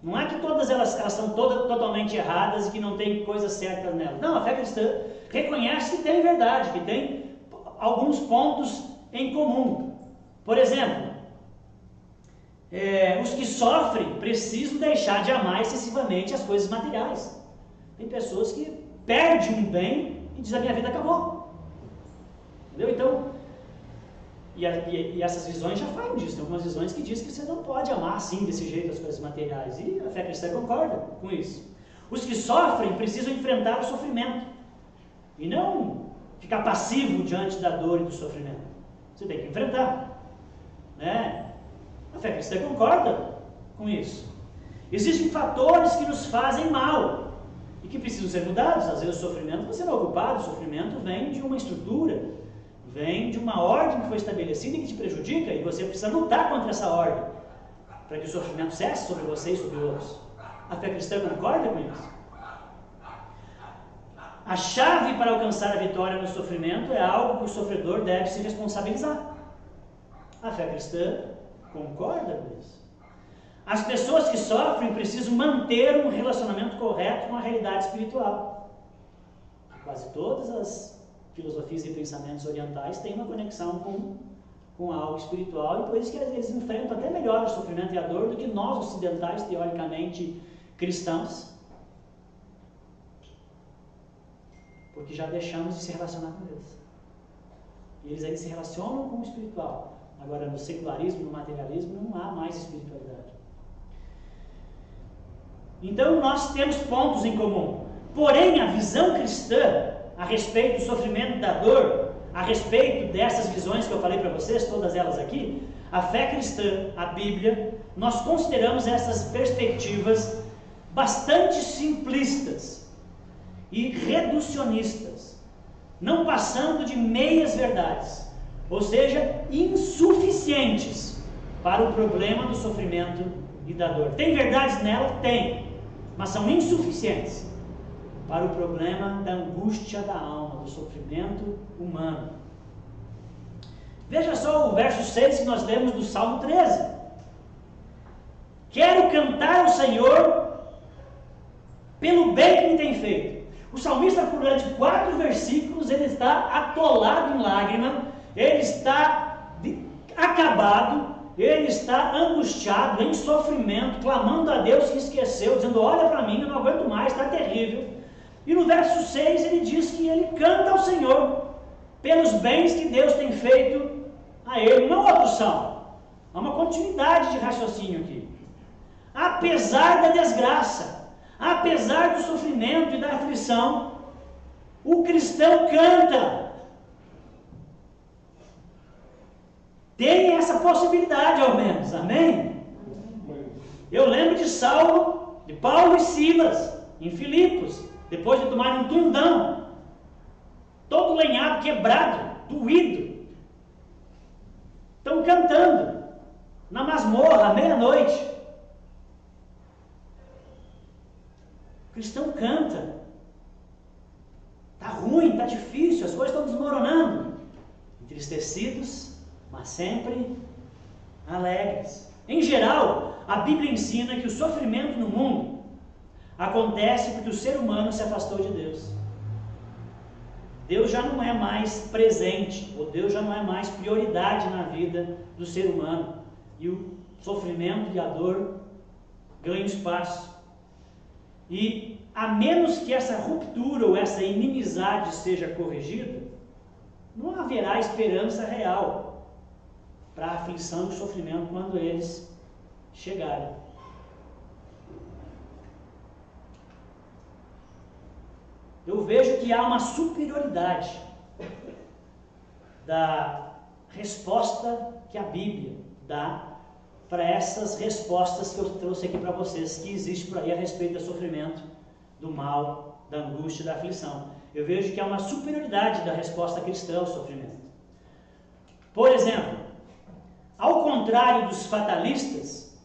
[SPEAKER 1] Não é que todas elas são totalmente erradas e que não tem coisas certas nelas. Não, a fé cristã reconhece que tem verdade, que tem alguns pontos em comum. Por exemplo, os que sofrem precisam deixar de amar excessivamente as coisas materiais. Tem pessoas que perdem um bem e dizem: a minha vida acabou. Entendeu? Então, e essas visões já falam disso. Tem algumas visões que dizem que você não pode amar assim, desse jeito, as coisas materiais. E a fé cristã concorda com isso. Os que sofrem precisam enfrentar o sofrimento e não ficar passivo diante da dor e do sofrimento. Você tem que enfrentar, né? A fé cristã concorda com isso. Existem fatores que nos fazem mal e que precisam ser mudados. Às vezes o sofrimento você não é ocupado, o sofrimento vem de uma estrutura, vem de uma ordem que foi estabelecida e que te prejudica, e você precisa lutar contra essa ordem para que o sofrimento cesse sobre você e sobre outros. A fé cristã concorda com isso. A chave para alcançar a vitória no sofrimento é algo que o sofredor deve se responsabilizar. A fé cristã concorda com isso. As pessoas que sofrem precisam manter um relacionamento correto com a realidade espiritual. Quase todas as filosofias e pensamentos orientais têm uma conexão com algo espiritual, e por isso que eles enfrentam até melhor o sofrimento e a dor do que nós ocidentais, teoricamente cristãos, porque já deixamos de se relacionar com Deus. E eles aí se relacionam com o espiritual. Agora, no secularismo, no materialismo, não há mais espiritualidade. Então, nós temos pontos em comum. Porém, a visão cristã a respeito do sofrimento e da dor, a respeito dessas visões que eu falei para vocês, todas elas aqui, a fé cristã, a Bíblia, nós consideramos essas perspectivas bastante simplistas e reducionistas, não passando de meias verdades, ou seja, insuficientes para o problema do sofrimento e da dor. Tem verdades nela? Tem, mas são insuficientes para o problema da angústia da alma, do sofrimento humano. Veja só o verso 6 que nós lemos do Salmo 13. Quero cantar ao Senhor pelo bem que me tem feito. O salmista, durante 4 versículos, ele está atolado em lágrima, ele está acabado, ele está angustiado, em sofrimento, clamando a Deus que esqueceu, dizendo: olha para mim, eu não aguento mais, está terrível. E no verso 6 ele diz que ele canta ao Senhor pelos bens que Deus tem feito a ele. Não outro salmo, há uma continuidade de raciocínio aqui. Apesar da desgraça, apesar do sofrimento e da aflição, o cristão canta. Tem essa possibilidade ao menos, amém? Eu lembro de Paulo e Silas, em Filipos, depois de tomar um tundão, todo lenhado, quebrado, doído, estão cantando na masmorra, à meia-noite. O cristão canta. Está ruim, está difícil, as coisas estão desmoronando. Entristecidos, mas sempre alegres. Em geral, a Bíblia ensina que o sofrimento no mundo acontece porque o ser humano se afastou de Deus. Deus já não é mais presente, ou Deus já não é mais prioridade na vida do ser humano. E o sofrimento e a dor ganham espaço. E a menos que essa ruptura ou essa inimizade seja corrigida, não haverá esperança real para a aflição e o sofrimento quando eles chegarem. Eu vejo que há uma superioridade da resposta que a Bíblia dá para essas respostas que eu trouxe aqui para vocês, que existe por aí a respeito do sofrimento, do mal, da angústia, da aflição. Eu vejo que há uma superioridade da resposta cristã ao sofrimento. Por exemplo, ao contrário dos fatalistas,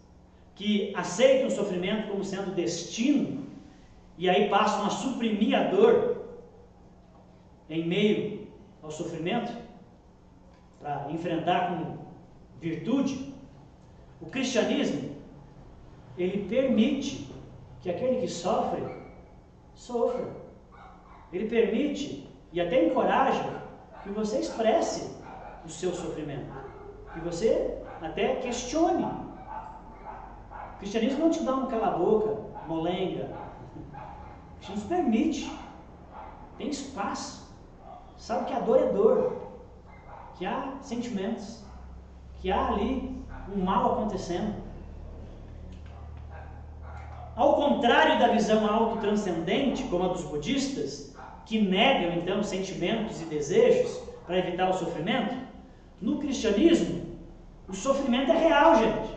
[SPEAKER 1] que aceitam o sofrimento como sendo destino, e aí passam a suprimir a dor em meio ao sofrimento, para enfrentar com virtude, o cristianismo, ele permite que aquele que sofre, sofra. Ele permite e até encoraja que você expresse o seu sofrimento, que você até questione. O cristianismo não te dá um cala-boca, molenga. O cristianismo permite, tem espaço, sabe que a dor é dor, que há sentimentos, que há ali um mal acontecendo. Ao contrário da visão autotranscendente, como a dos budistas, que negam então sentimentos e desejos para evitar o sofrimento, no cristianismo, o sofrimento é real, gente.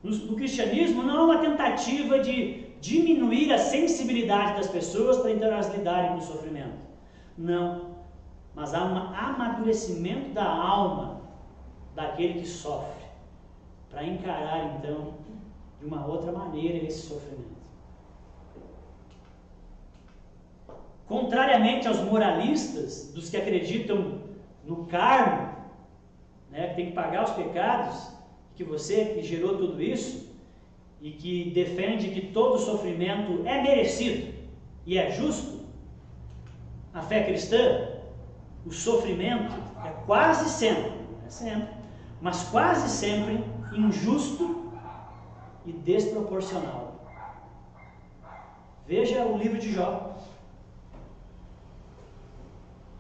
[SPEAKER 1] No cristianismo não há uma tentativa de diminuir a sensibilidade das pessoas para então elas lidarem com o sofrimento. Não, mas há um amadurecimento da alma daquele que sofre, para encarar então de uma outra maneira esse sofrimento. Contrariamente aos moralistas, dos que acreditam no karma, né, que tem que pagar os pecados, que você que gerou tudo isso, e que defende que todo sofrimento é merecido e é justo, a fé cristã, o sofrimento é quase sempre, não é sempre, mas quase sempre injusto e desproporcional. Veja o livro de Jó.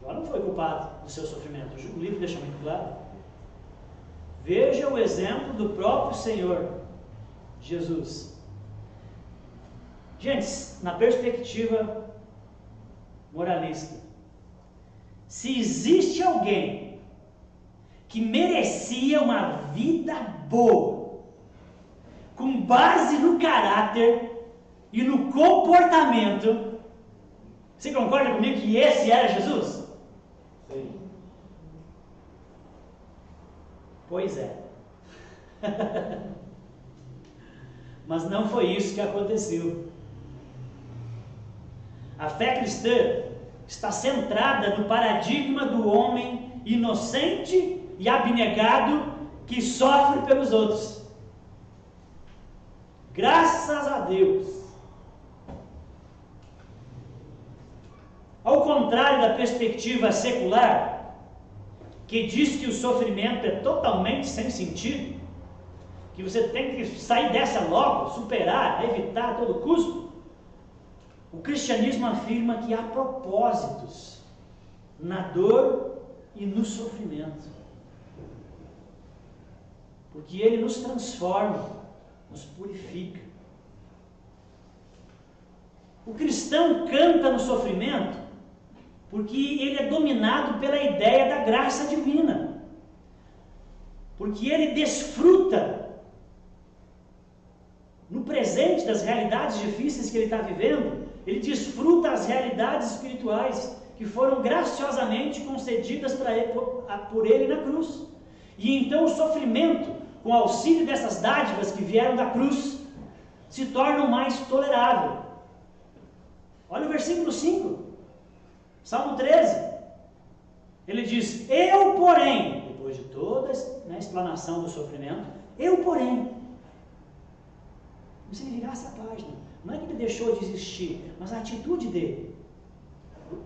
[SPEAKER 1] Jó não foi culpado do seu sofrimento, o livro deixa muito claro. Veja o exemplo do próprio Senhor Jesus. Gente, na perspectiva moralista, se existe alguém que merecia uma vida boa, com base no caráter e no comportamento, você concorda comigo que esse era Jesus? Sim. Pois é. Mas não foi isso que aconteceu. A fé cristã está centrada no paradigma do homem inocente e abnegado que sofre pelos outros. Graças a Deus. Ao contrário da perspectiva secular, que diz que o sofrimento é totalmente sem sentido, que você tem que sair dessa logo, superar, evitar a todo custo, o cristianismo afirma que há propósitos na dor e no sofrimento, porque ele nos transforma, nos purifica. O cristão canta no sofrimento porque ele é dominado pela ideia da graça divina, porque ele desfruta no presente das realidades difíceis que ele está vivendo, ele desfruta as realidades espirituais que foram graciosamente concedidas por ele na cruz. E então o sofrimento, com o auxílio dessas dádivas que vieram da cruz, se torna mais tolerável. Olha o versículo 5, Salmo 13. Ele diz: eu, porém, depois de toda a explanação do sofrimento, eu, porém, você virasse a página. Não é que ele deixou de existir, mas a atitude dele.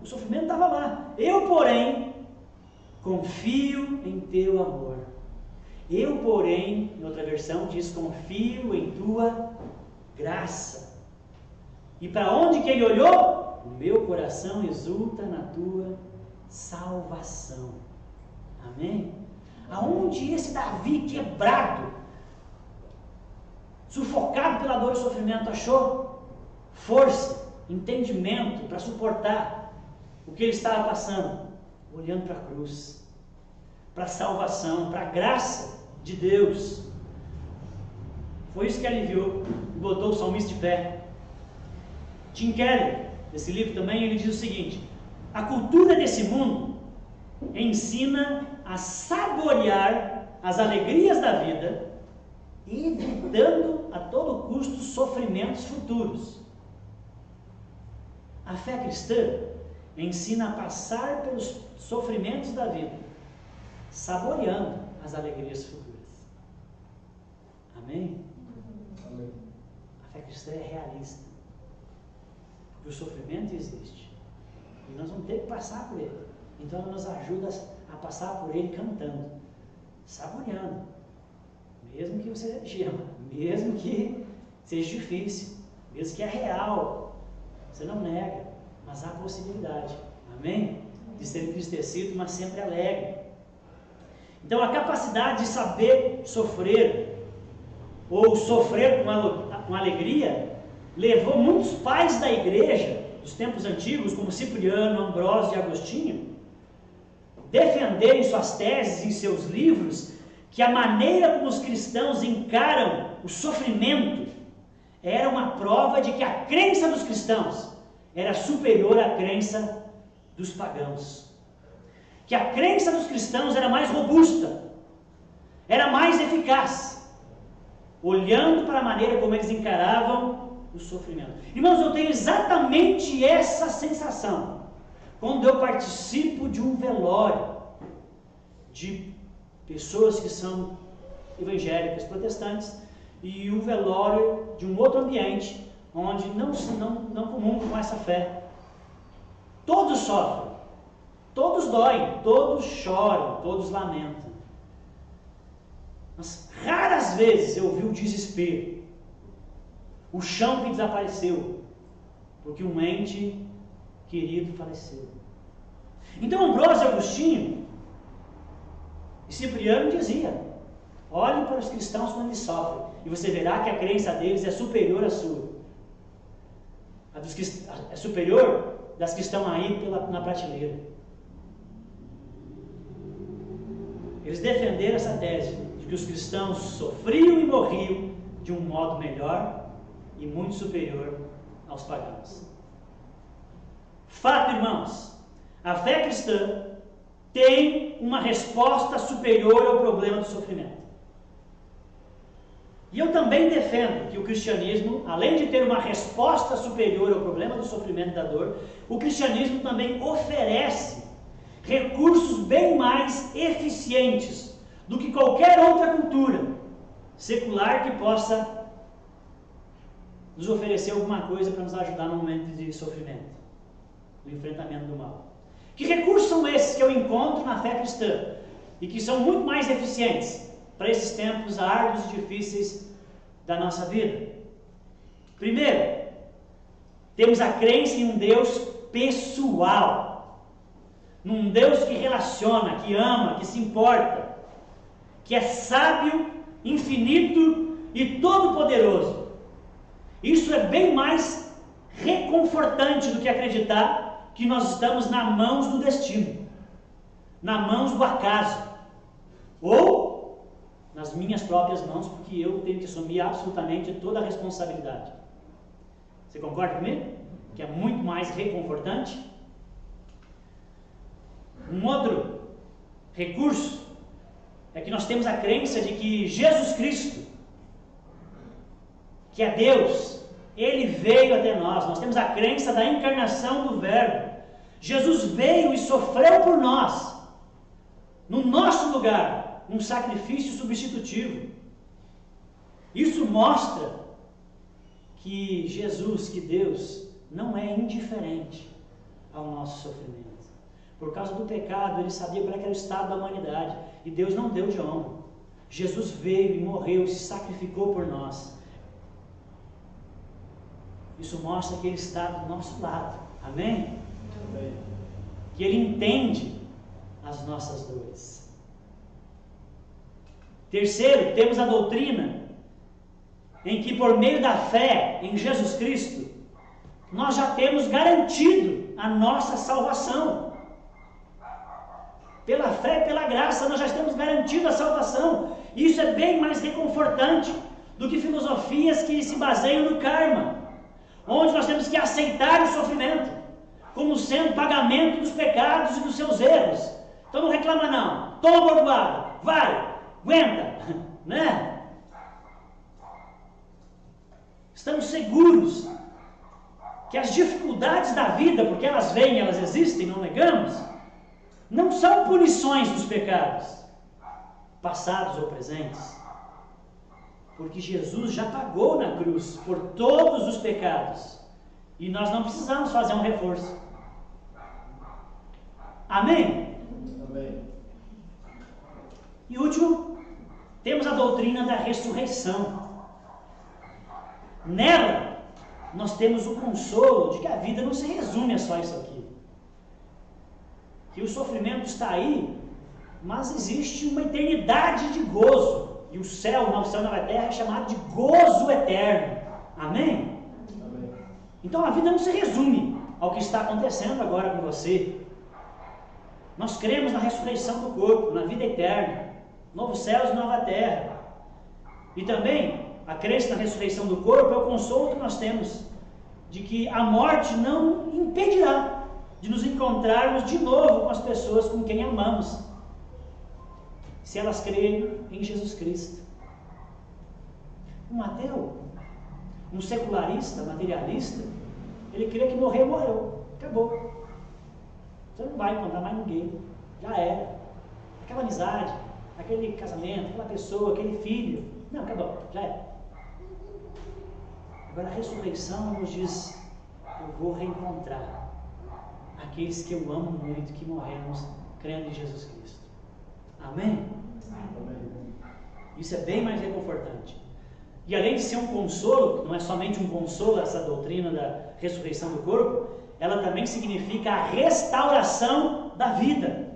[SPEAKER 1] O sofrimento estava lá. Eu, porém, confio em teu amor. Eu, porém, em outra versão diz: confio em tua graça. E para onde que ele olhou? O meu coração exulta na tua salvação. Amém? Aonde esse Davi quebrado, sufocado pela dor e sofrimento, achou força, entendimento para suportar o que ele estava passando? Olhando para a cruz, para a salvação, para a graça de Deus. Foi isso que aliviou e botou o salmista de pé. Tim Keller, desse livro também, ele diz o seguinte: a cultura desse mundo ensina a saborear as alegrias da vida, evitando a todo custo sofrimentos futuros. A fé cristã ensina a passar pelos sofrimentos da vida, saboreando as alegrias futuras. Amém?
[SPEAKER 2] Amém.
[SPEAKER 1] A fé cristã é realista, porque o sofrimento existe e nós vamos ter que passar por ele. Então ela nos ajuda a passar por ele cantando, saboreando, mesmo que você gema, mesmo que seja difícil, mesmo que é real, você não nega, mas há possibilidade, amém? De ser entristecido, mas sempre alegre. Então a capacidade de saber sofrer, ou sofrer com alegria, levou muitos pais da igreja dos tempos antigos, como Cipriano, Ambrósio e Agostinho, defenderem suas teses em seus livros que a maneira como os cristãos encaram o sofrimento era uma prova de que a crença dos cristãos era superior à crença dos pagãos, que a crença dos cristãos era mais robusta, era mais eficaz, olhando para a maneira como eles encaravam o sofrimento. Irmãos, eu tenho exatamente essa sensação quando eu participo de um velório de pessoas que são evangélicas, protestantes, e um velório de um outro ambiente onde não comungam com essa fé. Todos sofrem, todos doem, todos choram, todos lamentam. Mas raras vezes eu vi o desespero, o chão que desapareceu, porque um ente querido faleceu. Então Ambrósio e Agostinho e Cipriano dizia: olhe para os cristãos quando eles sofrem, e você verá que a crença deles é superior à sua. É superior das que estão aí na prateleira. Eles defenderam essa tese de que os cristãos sofriam e morriam de um modo melhor e muito superior aos pagãos. Fato, irmãos, a fé cristã tem uma resposta superior ao problema do sofrimento. E eu também defendo que o cristianismo, além de ter uma resposta superior ao problema do sofrimento e da dor, o cristianismo também oferece recursos bem mais eficientes do que qualquer outra cultura secular que possa nos oferecer alguma coisa para nos ajudar no momento de sofrimento, no enfrentamento do mal. Que recursos são esses que eu encontro na fé cristã e que são muito mais eficientes para esses tempos árduos e difíceis da nossa vida? Primeiro, temos a crença em um Deus pessoal, num Deus que relaciona, que ama, que se importa, que é sábio, infinito e todo-poderoso. Isso é bem mais reconfortante do que acreditar que nós estamos nas mãos do destino, nas mãos do acaso, ou nas minhas próprias mãos, porque eu tenho que assumir absolutamente toda a responsabilidade. Você concorda comigo? Que é muito mais reconfortante. Um outro recurso é que nós temos a crença de que Jesus Cristo, que é Deus, Ele veio até nós. Nós temos a crença da encarnação do Verbo. Jesus veio e sofreu por nós, no nosso lugar, um sacrifício substitutivo. Isso mostra que Jesus, que Deus, não é indiferente ao nosso sofrimento. Por causa do pecado, Ele sabia qual era o estado da humanidade, e Deus não deu de ombro. Jesus veio e morreu e se sacrificou por nós. Isso mostra que Ele está do nosso lado. Amém? Amém. Que Ele entende as nossas dores. Terceiro, temos a doutrina em que por meio da fé em Jesus Cristo, nós já temos garantido a nossa salvação. Pela fé e pela graça, nós já temos garantido a salvação. Isso é bem mais reconfortante do que filosofias que se baseiam no karma, onde nós temos que aceitar o sofrimento como sendo pagamento dos pecados e dos seus erros. Então não reclama não, toma bordoada, vai, aguenta, né? Estamos seguros que as dificuldades da vida, porque elas vêm, elas existem, não negamos, não são punições dos pecados, passados ou presentes, porque Jesus já pagou na cruz por todos os pecados, e nós não precisamos fazer um reforço. Amém?
[SPEAKER 2] Amém.
[SPEAKER 1] E último, temos a doutrina da ressurreição. Nela, nós temos o consolo de que a vida não se resume a só isso aqui. Que o sofrimento está aí, mas existe uma eternidade de gozo. E o céu, o novo céu e a nova terra é chamado de gozo eterno. Amém?
[SPEAKER 2] Amém.
[SPEAKER 1] Então a vida não se resume ao que está acontecendo agora com você. Nós cremos na ressurreição do corpo, na vida eterna, novos céus e nova terra. E também a crença na ressurreição do corpo é o consolo que nós temos de que a morte não impedirá de nos encontrarmos de novo com as pessoas com quem amamos, se elas crerem em Jesus Cristo. Um ateu, um secularista, materialista, ele crê que morreu, morreu, acabou. Você não vai encontrar mais ninguém, já era. Aquela amizade, aquele casamento, aquela pessoa, aquele filho, não, acabou, já era. Agora a ressurreição nos diz: eu vou reencontrar aqueles que eu amo muito, que morremos crendo em Jesus Cristo. Amém?
[SPEAKER 2] Amém.
[SPEAKER 1] Isso é bem mais reconfortante. E além de ser um consolo, não é somente um consolo essa doutrina da ressurreição do corpo, ela também significa a restauração da vida.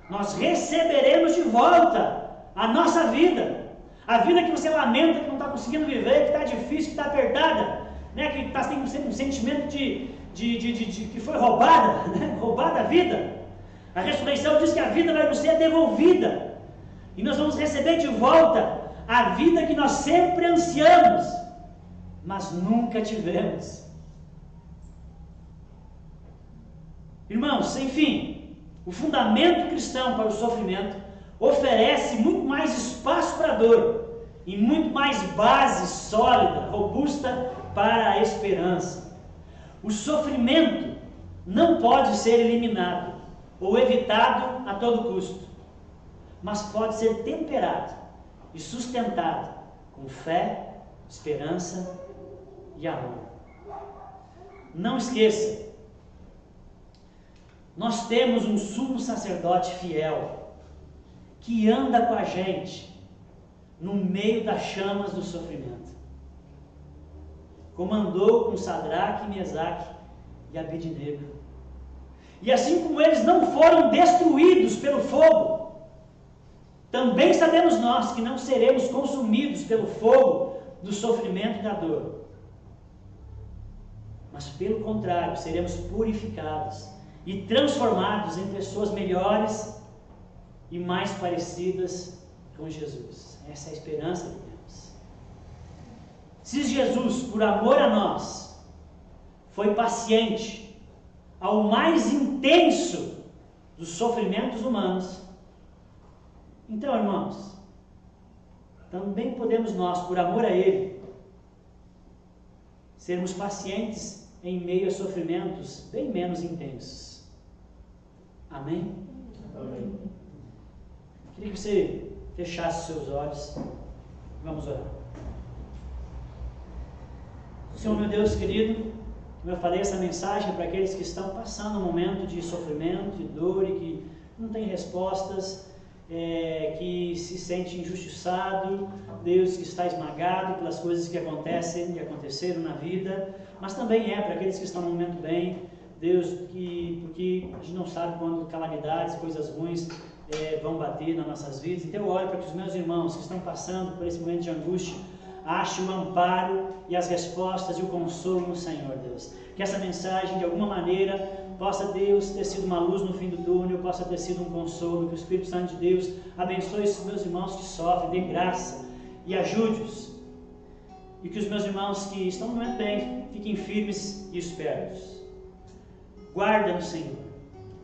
[SPEAKER 1] Nós receberemos de volta a nossa vida. A vida que você lamenta, que não está conseguindo viver, que está difícil, que está apertada, né? Que está tendo um sentimento de que foi roubada, né? Roubada a vida. A ressurreição diz que a vida vai nos ser devolvida. E nós vamos receber de volta a vida que nós sempre ansiamos, mas nunca tivemos. Irmãos, enfim, o fundamento cristão para o sofrimento oferece muito mais espaço para a dor e muito mais base sólida, robusta para a esperança. O sofrimento não pode ser eliminado ou evitado a todo custo, mas pode ser temperado e sustentado com fé, esperança e amor. Não esqueça, nós temos um sumo sacerdote fiel que anda com a gente no meio das chamas do sofrimento. Como andou com Sadraque, Mesaque e Abednego. E assim como eles não foram destruídos pelo fogo, também sabemos nós que não seremos consumidos pelo fogo do sofrimento e da dor. Mas pelo contrário, seremos purificados e transformados em pessoas melhores e mais parecidas com Jesus. Essa é a esperança que temos. Se Jesus, por amor a nós, foi paciente ao mais intenso dos sofrimentos humanos, então, irmãos, também podemos nós, por amor a Ele, sermos pacientes em meio a sofrimentos bem menos intensos. Amém?
[SPEAKER 2] Amém.
[SPEAKER 1] Queria que você fechasse seus olhos. Vamos orar. Senhor, meu Deus querido, como eu falei, essa mensagem é para aqueles que estão passando um momento de sofrimento, de dor e que não têm respostas, que se sente injustiçado, Deus, que está esmagado pelas coisas que acontecem e aconteceram na vida, mas também é para aqueles que estão no momento bem, Deus, porque a gente não sabe quando calamidades, coisas ruins vão bater nas nossas vidas. Então eu oro para que os meus irmãos que estão passando por esse momento de angústia achem o amparo e as respostas e o consolo no Senhor, Deus. Que essa mensagem, de alguma maneira, possa, Deus, ter sido uma luz no fim do túnel, possa ter sido um consolo, que o Espírito Santo de Deus abençoe esses meus irmãos que sofrem, dê graça e ajude-os. E que os meus irmãos que estão no momento bem, fiquem firmes e espertos. Guarda-nos, Senhor,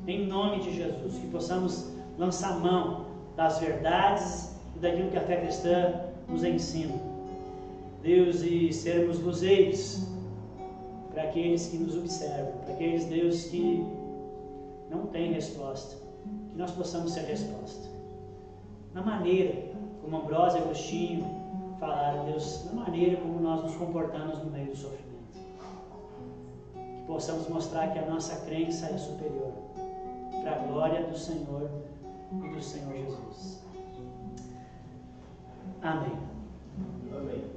[SPEAKER 1] em nome de Jesus, que possamos lançar mão das verdades e daquilo que a fé cristã nos ensina, Deus, e sermos luzeiros para aqueles que nos observam, para aqueles, Deus, que não têm resposta, que nós possamos ser resposta. Na maneira como Ambrósio e Agostinho falaram, Deus, na maneira como nós nos comportamos no meio do sofrimento. Que possamos mostrar que a nossa crença é superior, para a glória do Senhor e do Senhor Jesus. Amém.
[SPEAKER 2] Amém.